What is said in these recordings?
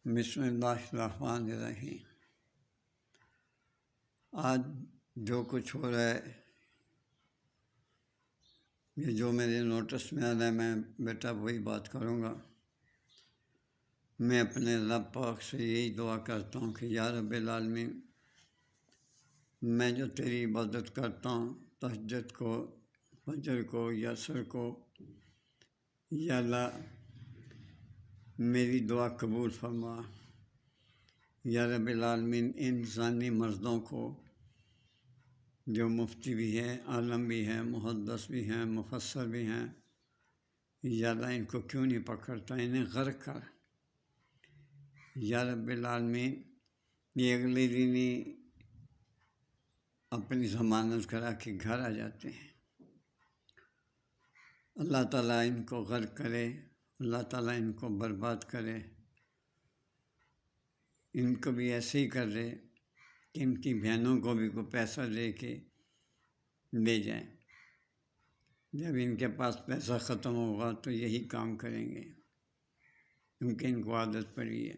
بسم اللہ الرحمن الرحیم۔ آج جو کچھ ہو رہا ہے، یہ جو میرے نوٹس میں آ رہا ہے، میں بیٹا وہی بات کروں گا۔ میں اپنے رب پاک سے یہی دعا کرتا ہوں کہ یا رب العالمین، میں جو تیری عبادت کرتا ہوں، تہجد کو، فجر کو، یسر کو، یا اللہ میری دعا قبول فرما۔ یا رب العالمین، ان ذہنی مرضوں کو جو مفتی بھی ہیں، عالم بھی ہیں، محدث بھی ہیں، مفسر بھی ہیں، یا اللہ ان کو کیوں نہیں پکڑتا، انہیں غرق کر۔ یا رب العالمین، یہ اگلے دن ہی اپنی ضمانت کرا کے گھر آ جاتے ہیں۔ اللہ تعالیٰ ان کو غرق کرے، اللہ تعالیٰ ان کو برباد کرے، ان کو بھی ایسے ہی کر دے کہ ان کی بہنوں کو بھی کوئی پیسہ دے کے لے جائیں۔ جب ان کے پاس پیسہ ختم ہوگا تو یہی کام کریں گے، کیونکہ ان کو عادت پڑی ہے۔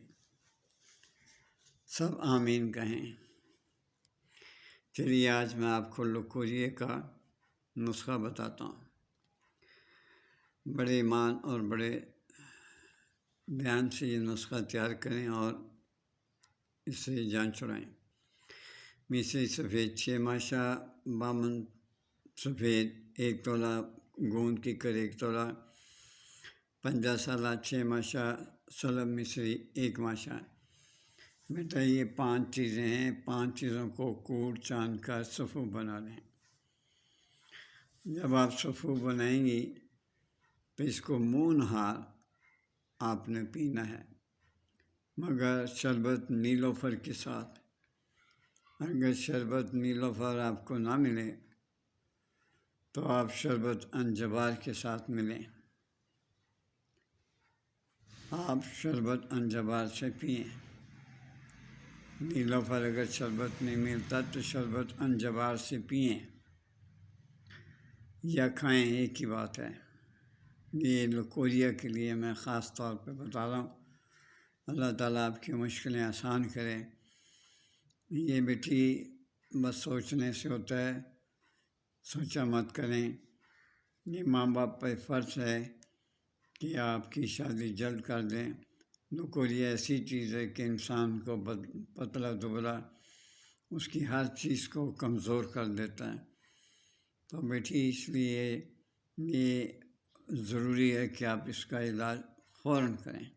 سب آمین کہیں۔ چلیے آج میں آپ کو لکوریے کا نسخہ بتاتا ہوں۔ بڑے ایمان اور بڑے دھیان سے یہ نسخہ تیار کریں اور اس سے جان چھڑائیں۔ مصری سفید 6 ماشا، بامن سفید 1 تولہ، گوند کی کر 1 تولہ، 50 سالہ 6 ماشا، سلب مصری 1 ماشا۔ بیٹا یہ 5 چیزیں ہیں، 5 چیزوں کو کوٹ چاند کر صفو بنا لیں۔ جب آپ صفو بنائیں گی تو اس کو منہ نہار آپ نے پینا ہے، مگر شربت نیلوفر کے ساتھ۔ اگر شربت نیلوفر آپ کو نہ ملے تو آپ شربت انجبار کے ساتھ ملیں، آپ شربت انجبار سے پئیں۔ نیلوفر اگر شربت نہیں ملتا تو شربت انجبار سے پئیں یا کھائیں، ایک ہی بات ہے۔ یہ لکوریا کے لیے میں خاص طور پہ بتا رہا ہوں۔ اللہ تعالیٰ آپ کی مشکلیں آسان کرے۔ یہ بیٹی بس سوچنے سے ہوتا ہے، سوچا مت کریں۔ یہ ماں باپ پہ فرض ہے کہ آپ کی شادی جلد کر دیں۔ لکوریا ایسی چیز ہے کہ انسان کو پتلا دبلا، اس کی ہر چیز کو کمزور کر دیتا ہے۔ تو بیٹی اس لیے یہ ضروری ہے کہ آپ اس کا علاج فوراً کریں۔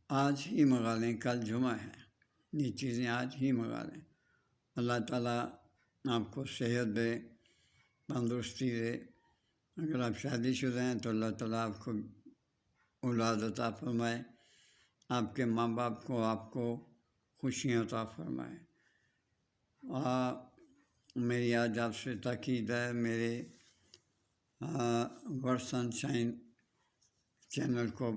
آج ہی منگا لیں، کل جمعہ ہے، یہ چیزیں آج ہی منگا لیں۔ اللہ تعالیٰ آپ کو صحت دے، تندرستی دے۔ اگر آپ شادی شدہ ہیں تو اللہ تعالیٰ آپ کو اولاد عطا فرمائے، آپ کے ماں باپ کو آپ کو خوشیاں عطا فرمائے۔ میری آج آپ سے تاکید ہے، میرے ورڈ سن شائن چینل کو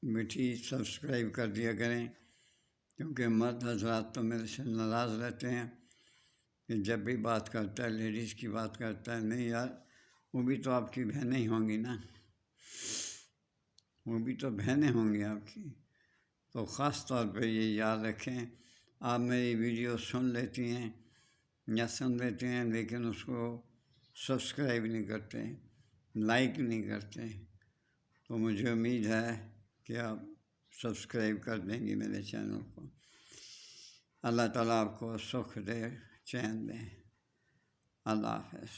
بیٹی سبسکرائب کر دیا کریں، کیونکہ مرد حضرات تو میرے سے ناراض رہتے ہیں کہ جب بھی بات کرتا ہے لیڈیز کی بات کرتا ہے۔ نہیں یار، وہ بھی تو آپ کی بہنیں ہی ہوں گی نا، وہ بھی تو بہنیں ہوں گی آپ کی۔ تو خاص طور پہ یہ یاد رکھیں، آپ میری ویڈیو سن لیتی ہیں یا سن لیتے ہیں لیکن اس کو سبسکرائب نہیں کرتے، لائک نہیں کرتے، تو مجھے امید ہے کہ آپ سبسکرائب کر دیں گے میرے چینل کو۔ اللہ تعالیٰ آپ کو سکھ دے، چین دے۔ اللہ حافظ۔